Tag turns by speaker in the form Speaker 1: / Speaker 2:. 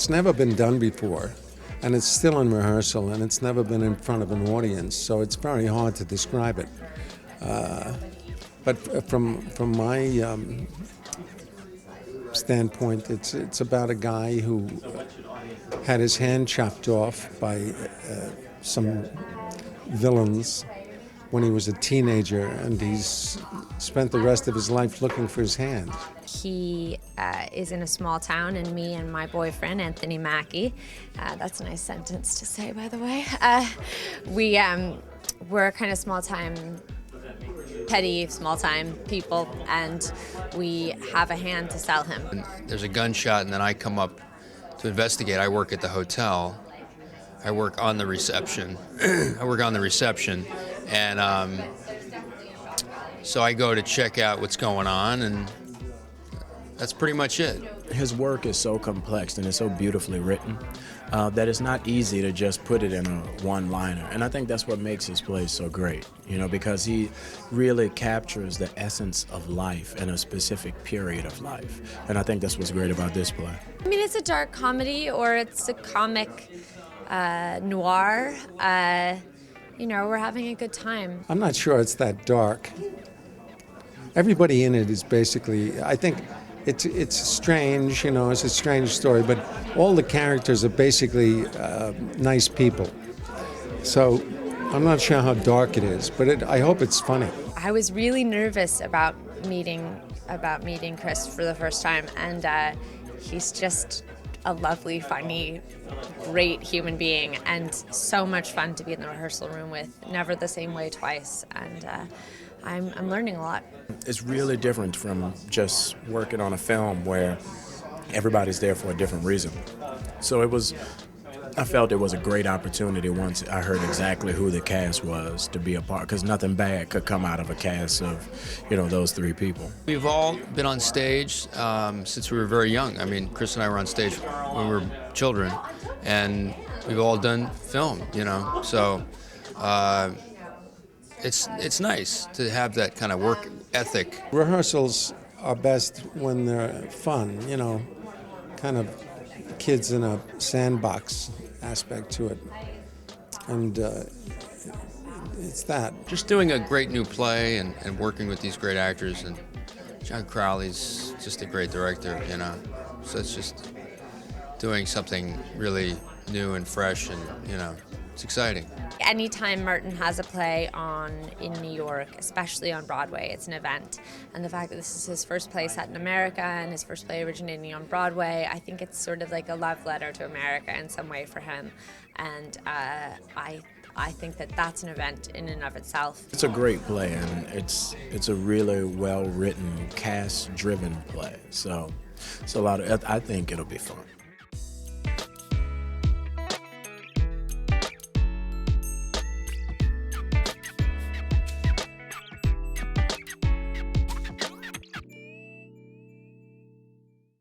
Speaker 1: It's never been done before, and it's still in rehearsal, and it's never been in front of an audience, so it's very hard to describe it. But from my standpoint, it's about a guy who had his hand chopped off by some villains when he was a teenager, and he's spent the rest of his life looking for his hand.
Speaker 2: He is in a small town, and me and my boyfriend, Anthony Mackie, that's a nice sentence to say, by the way, we're kind of small-time, petty, small-time people, and we have a hand to sell him.
Speaker 3: And there's a gunshot, and then I come up to investigate. I work at the hotel. I work on the reception. And so I go to check out what's going on, and that's pretty much it.
Speaker 4: His work is so complex and it's so beautifully written that it's not easy to just put it in a one-liner. And I think that's what makes his plays so great, because he really captures the essence of life in a specific period of life. And I think that's what's great about this play.
Speaker 2: I mean, it's a dark comedy, or it's a comic noir. We're having a good time.
Speaker 1: I'm not sure it's that dark. Everybody in it is basically, I think it's strange, it's a strange story, but all the characters are basically nice people. So I'm not sure how dark it is, but I hope it's funny.
Speaker 2: I was really nervous about meeting Chris for the first time, and he's just a lovely, funny, great human being, and so much fun to be in the rehearsal room with. Never the same way twice, and I'm learning a lot.
Speaker 4: It's really different from just working on a film where everybody's there for a different reason. So I felt it was a great opportunity once I heard exactly who the cast was to be a part, because nothing bad could come out of a cast of, those three people. We've all been on stage since we were very young. I mean, Chris and I were on stage when we were children, and we've all done film, so it's nice to have that kind of work ethic.
Speaker 1: Rehearsals are best when they're fun, kind of kids in a sandbox aspect to it. And it's that.
Speaker 3: Just doing a great new play and working with these great actors, and John Crowley's just a great director, So it's just doing something really new and fresh, and, it's exciting.
Speaker 2: Anytime Martin has a play on in New York, especially on Broadway, it's an event. And the fact that this is his first play set in America and his first play originating on Broadway, I think it's sort of like a love letter to America in some way for him. And I think that that's an event in and of itself. It's a great play, and it's a really well-written, cast-driven play. So it's a lot of, I think it'll be fun.